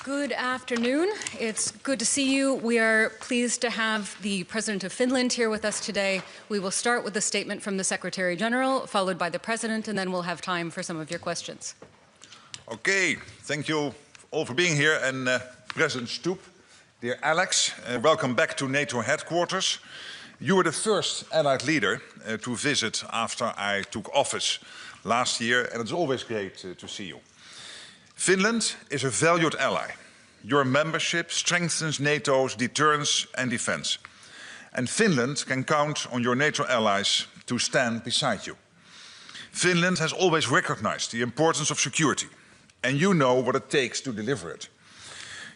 Good afternoon. It's good to see you. We are pleased to have the President of Finland here with us today. We will start with a statement from the Secretary General, followed by the President, and then we'll have time for some of your questions. Okay, thank you all for being here. And President Stubb, dear Alex, welcome back to NATO headquarters. You were the first Allied leader to visit after I took office last year, and it's always great to see you. Finland is a valued ally. Your membership strengthens NATO's deterrence and defense. And Finland can count on your NATO allies to stand beside you. Finland has always recognized the importance of security, and you know what it takes to deliver it.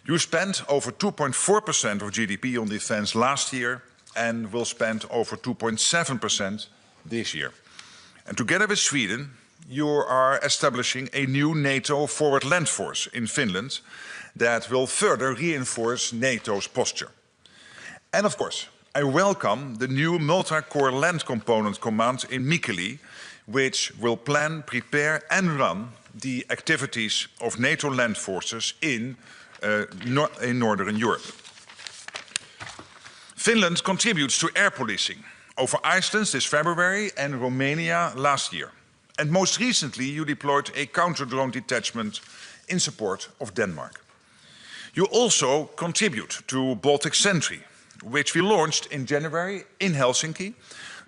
You spent over 2.4% of GDP on defense last year and will spend over 2.7% this year. And together with Sweden, you are establishing a new NATO forward land force in Finland that will further reinforce NATO's posture. And of course, I welcome the new multi-corps land component command in Mikkeli, which will plan, prepare and run the activities of NATO land forces in Northern Europe. Finland contributes to air policing over Iceland this February and Romania last year. And most recently, you deployed a counter-drone detachment in support of Denmark. You also contribute to Baltic Sentry, which we launched in January in Helsinki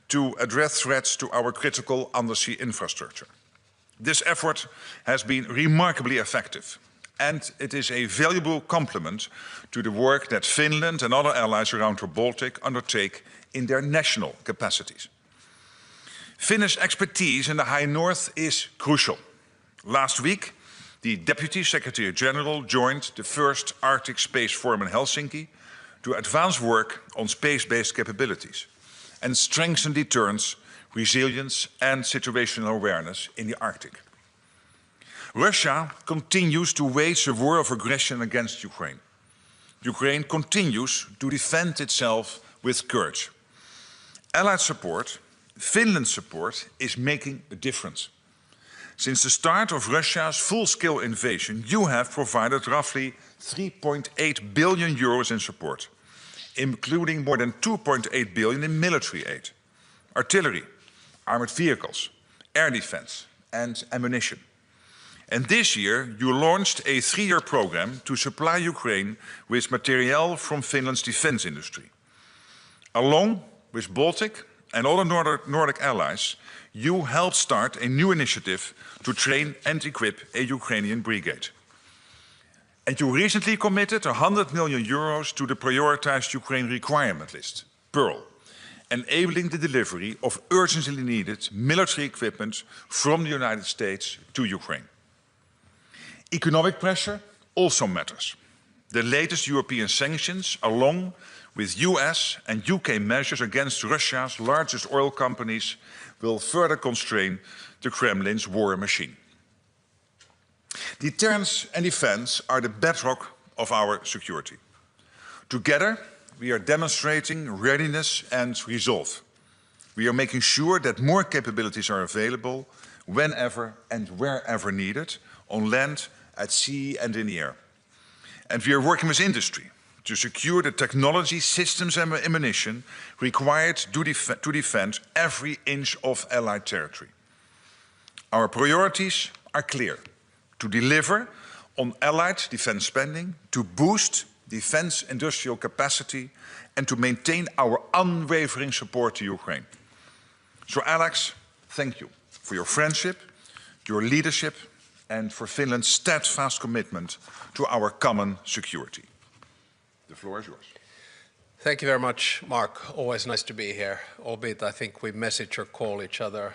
to address threats to our critical undersea infrastructure. This effort has been remarkably effective, and it is a valuable complement to the work that Finland and other allies around the Baltic undertake in their national capacities. Finnish expertise in the High North is crucial. Last week, the Deputy Secretary General joined the first Arctic Space Forum in Helsinki to advance work on space-based capabilities and strengthen deterrence, resilience and situational awareness in the Arctic. Russia continues to wage a war of aggression against Ukraine. Ukraine continues to defend itself with courage. Allied support, Finland's support, is making a difference. Since the start of Russia's full-scale invasion, you have provided roughly 3.8 billion euros in support, including more than 2.8 billion in military aid, artillery, armored vehicles, air defense and ammunition. And this year, you launched a 3-year program to supply Ukraine with materiel from Finland's defense industry. Along with Baltic and other Nordic allies, you helped start a new initiative to train and equip a Ukrainian brigade. And you recently committed 100 million euros to the prioritized Ukraine requirement list, PEARL, enabling the delivery of urgently needed military equipment from the United States to Ukraine. Economic pressure also matters. The latest European sanctions, along with US and UK measures against Russia's largest oil companies, will further constrain the Kremlin's war machine. Deterrence and defense are the bedrock of our security. Together, we are demonstrating readiness and resolve. We are making sure that more capabilities are available whenever and wherever needed, on land, at sea and in the air. And we are working with industry to secure the technology, systems and ammunition required to defend every inch of Allied territory. Our priorities are clear: to deliver on Allied defense spending, to boost defense industrial capacity and to maintain our unwavering support to Ukraine. So Alex, thank you for your friendship, your leadership and for Finland's steadfast commitment to our common security. The floor is yours. Thank you very much, Mark. Always nice to be here, albeit I think we message or call each other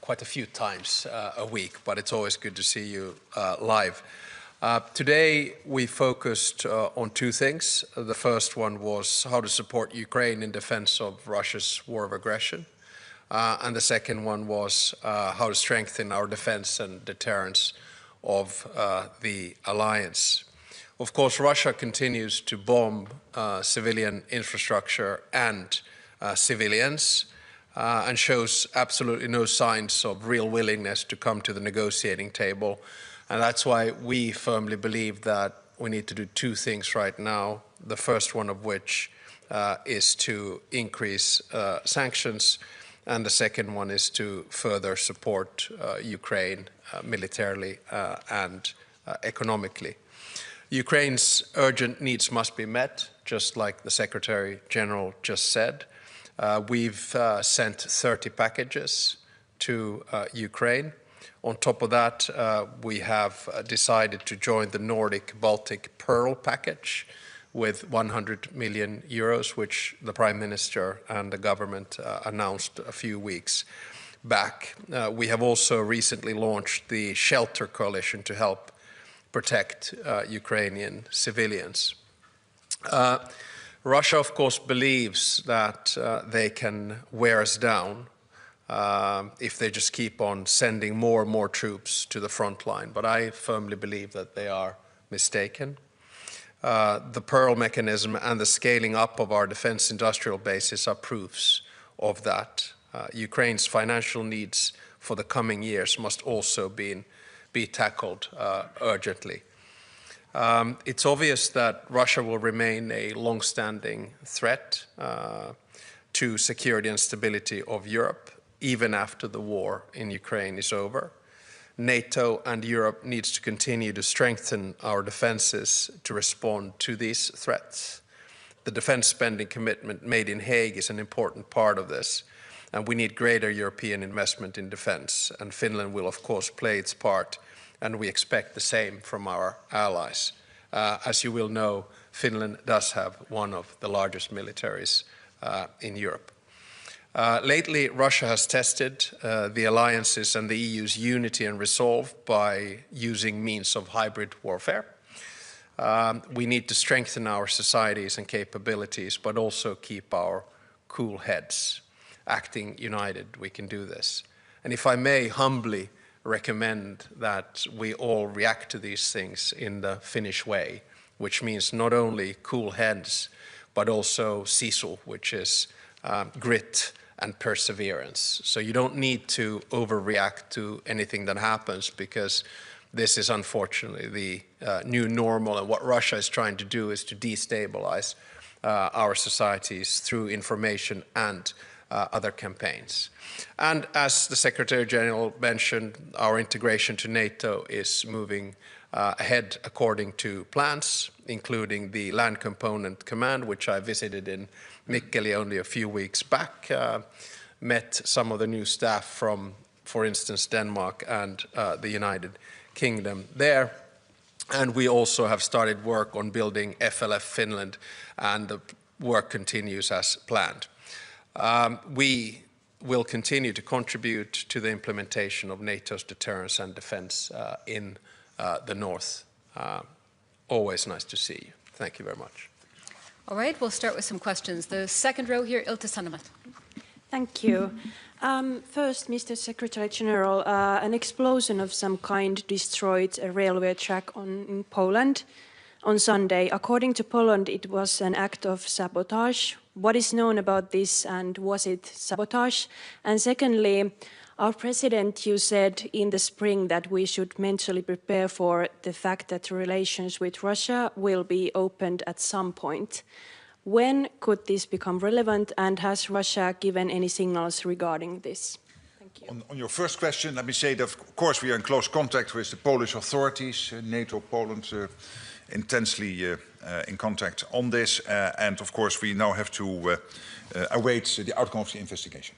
quite a few times a week, but it's always good to see you live. Today we focused on two things. The first one was how to support Ukraine in defense of Russia's war of aggression. And the second one was how to strengthen our defense and deterrence of the alliance. Of course, Russia continues to bomb civilian infrastructure and civilians and shows absolutely no signs of real willingness to come to the negotiating table. And that's why we firmly believe that we need to do two things right now. The first one of which is to increase sanctions, and the second one is to further support Ukraine militarily and economically. Ukraine's urgent needs must be met, just like the Secretary General just said. We've sent 30 packages to Ukraine. On top of that, we have decided to join the Nordic-Baltic Pearl package with 100 million euros, which the Prime Minister and the government announced a few weeks back. We have also recently launched the Shelter Coalition to help protect Ukrainian civilians. Russia, of course, believes that they can wear us down if they just keep on sending more and more troops to the front line. But I firmly believe that they are mistaken. The Pearl mechanism and the scaling up of our defense industrial bases are proofs of that. Ukraine's financial needs for the coming years must also be tackled urgently. It's obvious that Russia will remain a long-standing threat to security and stability of Europe, even after the war in Ukraine is over. NATO and Europe needs to continue to strengthen our defenses to respond to these threats. The defense spending commitment made in Hague is an important part of this, and we need greater European investment in defense, and Finland will of course play its part, and we expect the same from our allies. As you will know, Finland does have one of the largest militaries in Europe. Lately, Russia has tested the alliances and the EU's unity and resolve by using means of hybrid warfare. We need to strengthen our societies and capabilities, but also keep our cool heads. Acting united, we can do this. And if I may humbly recommend that we all react to these things in the Finnish way, which means not only cool heads, but also sisu, which is grit and perseverance. So you don't need to overreact to anything that happens, because this is unfortunately the new normal, and what Russia is trying to do is to destabilize our societies through information and other campaigns. And as the Secretary General mentioned, our integration to NATO is moving ahead according to plans, including the Land Component Command, which I visited in Mikkeli only a few weeks back, met some of the new staff from, for instance, Denmark and the United Kingdom there. And we also have started work on building FLF Finland, and the work continues as planned. We will continue to contribute to the implementation of NATO's deterrence and defense in the North. Always nice to see you. Thank you very much. All right, we'll start with some questions. The second row here, Ilta Sanomat. Thank you. First, Mr. Secretary General, an explosion of some kind destroyed a railway track in Poland on Sunday. According to Poland, it was an act of sabotage. What is known about this, and was it sabotage? And secondly, our president, you said in the spring that we should mentally prepare for the fact that relations with Russia will be opened at some point. When could this become relevant, and has Russia given any signals regarding this? Thank you. On your first question, let me say that of course we are in close contact with the Polish authorities, NATO, Poland, intensely in contact on this, and of course we now have to await the outcome of the investigation.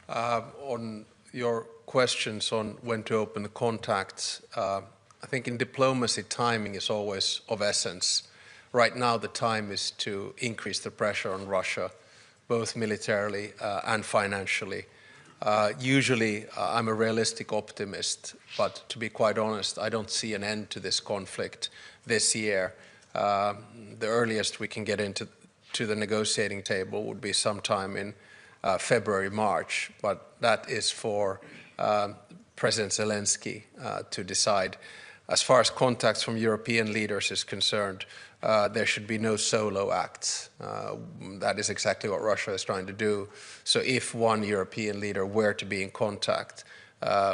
On your questions on when to open the contacts, I think in diplomacy timing is always of essence. Right now the time is to increase the pressure on Russia, both militarily and financially. Usually I'm a realistic optimist, but to be quite honest, I don't see an end to this conflict this year. The earliest we can get into the negotiating table would be sometime in February, March, but that is for President Zelensky to decide. As far as contacts from European leaders is concerned, there should be no solo acts. That is exactly what Russia is trying to do. So if one European leader were to be in contact,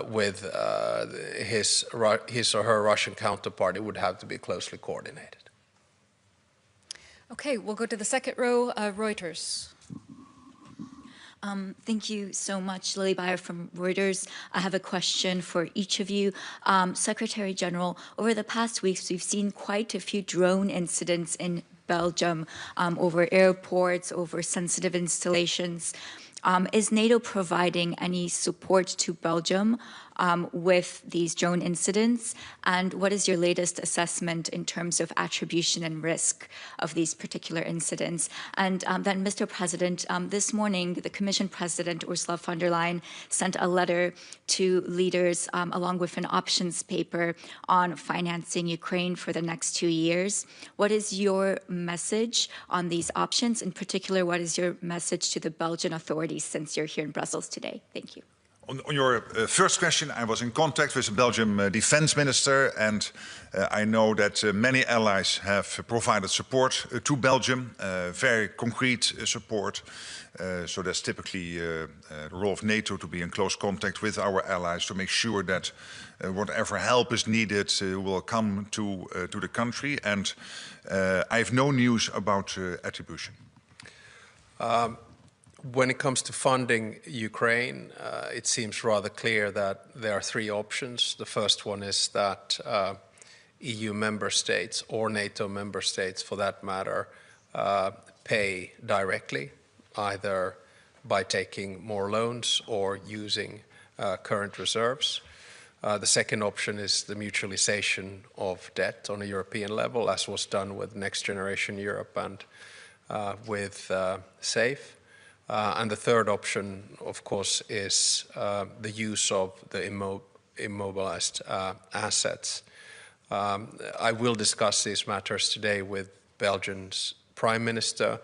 with his or her Russian counterpart, it would have to be closely coordinated. Okay, we'll go to the second row, Reuters. Thank you so much, Lily Bayer from Reuters. I have a question for each of you. Secretary General, over the past weeks, we've seen quite a few drone incidents in Belgium over airports, over sensitive installations. Is NATO providing any support to Belgium with these drone incidents? And what is your latest assessment in terms of attribution and risk of these particular incidents? And then, Mr. President, this morning, the Commission President, Ursula von der Leyen, sent a letter to leaders along with an options paper on financing Ukraine for the next 2 years. What is your message on these options? In particular, what is your message to the Belgian authorities since you're here in Brussels today? Thank you. On your first question, I was in contact with the Belgian defense minister, and I know that many allies have provided support to Belgium, very concrete support. So that's typically the role of NATO, to be in close contact with our allies to make sure that whatever help is needed will come to the country. And I have no news about attribution. When it comes to funding Ukraine, it seems rather clear that there are three options. The first one is that EU member states, or NATO member states for that matter, pay directly, either by taking more loans or using current reserves. The second option is the mutualization of debt on a European level, as was done with Next Generation Europe and with SAFE. And the third option, of course, is the use of the immobilized assets. I will discuss these matters today with Belgium's Prime Minister.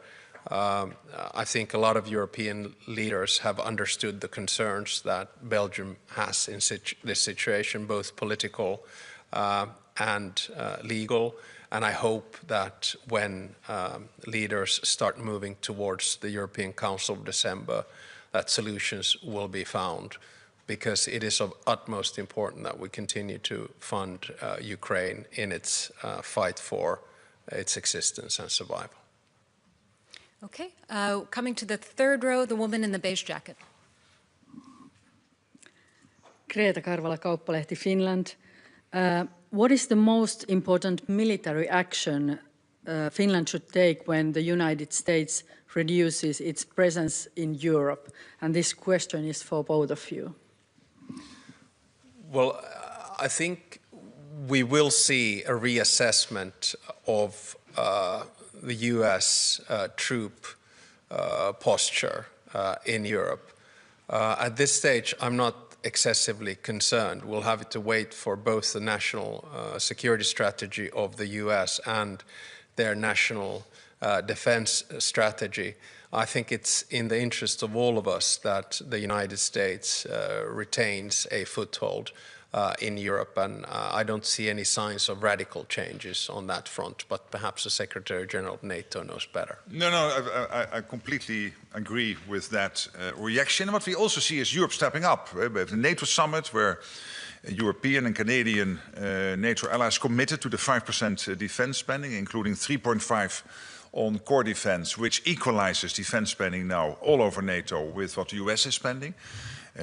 I think a lot of European leaders have understood the concerns that Belgium has in this situation, both political and legal. And I hope that when leaders start moving towards the European Council of December, that solutions will be found, because it is of utmost importance that we continue to fund Ukraine in its fight for its existence and survival. Okay, coming to the third row, the woman in the beige jacket. Greta Karvala, Kauppalehti, Finland. What is the most important military action Finland should take when the United States reduces its presence in Europe? And this question is for both of you. Well, I think we will see a reassessment of the US troop posture in Europe. At this stage, I'm not excessively concerned. We'll have to wait for both the national security strategy of the US and their national defense strategy. I think it's in the interest of all of us that the United States retains a foothold in Europe, and I don't see any signs of radical changes on that front, but perhaps the Secretary General of NATO knows better. No, I completely agree with that reaction. What we also see is Europe stepping up. We have the NATO summit, where European and Canadian NATO allies committed to the 5% defense spending, including 3.5% on core defense, which equalizes defense spending now all over NATO with what the US is spending.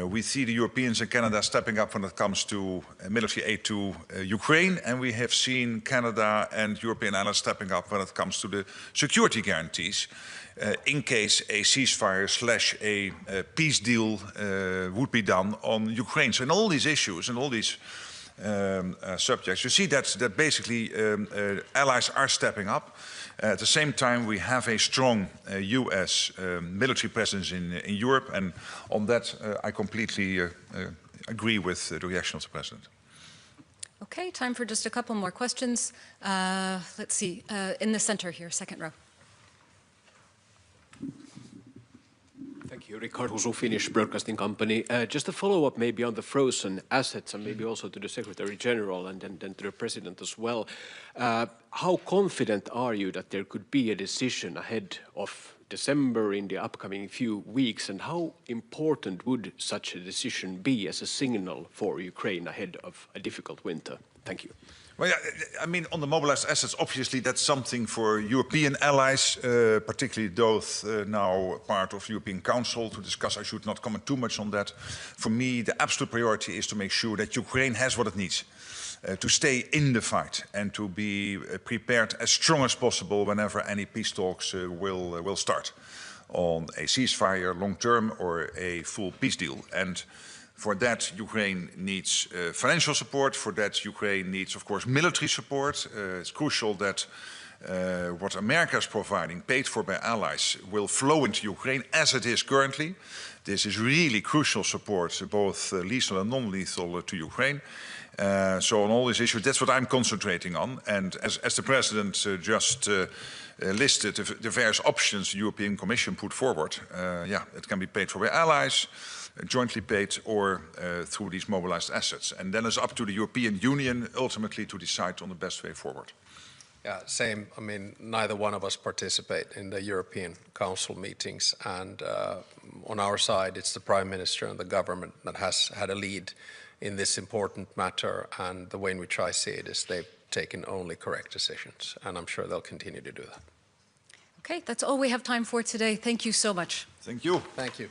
We see the Europeans and Canada stepping up when it comes to military aid to Ukraine, and we have seen Canada and European allies stepping up when it comes to the security guarantees in case a ceasefire / a peace deal would be done on Ukraine. So in all these issues and all these subjects, you see that basically allies are stepping up. At the same time, we have a strong US military presence in Europe, and on that I completely agree with the reaction of the President. Okay, time for just a couple more questions. Let's see, in the center here, second row. Thank you. Richard Husu, Finnish Broadcasting Company. Just a follow-up maybe on the frozen assets and maybe also to the Secretary General and then to the President as well. How confident are you that there could be a decision ahead of December in the upcoming few weeks, and how important would such a decision be as a signal for Ukraine ahead of a difficult winter? Thank you. Well, yeah, I mean, on the mobilized assets, obviously that's something for European allies, particularly those now part of the European Council, to discuss. I should not comment too much on that. For me, the absolute priority is to make sure that Ukraine has what it needs to stay in the fight and to be prepared as strong as possible whenever any peace talks will start on a ceasefire long term or a full peace deal. And for that, Ukraine needs financial support. For that, Ukraine needs, of course, military support. It's crucial that what America is providing, paid for by allies, will flow into Ukraine as it is currently. This is really crucial support, both lethal and non-lethal, to Ukraine. So on all these issues, that's what I'm concentrating on. And as the President just listed the various options the European Commission put forward, yeah, it can be paid for by allies, jointly paid, or through these mobilized assets. And then it's up to the European Union ultimately to decide on the best way forward. Yeah, same. I mean, neither one of us participate in the European Council meetings, and on our side, it's the Prime Minister and the government that has had a lead in this important matter, and the way in which I see it is they've taken only correct decisions, and I'm sure they'll continue to do that. Okay, that's all we have time for today. Thank you so much. Thank you. Thank you.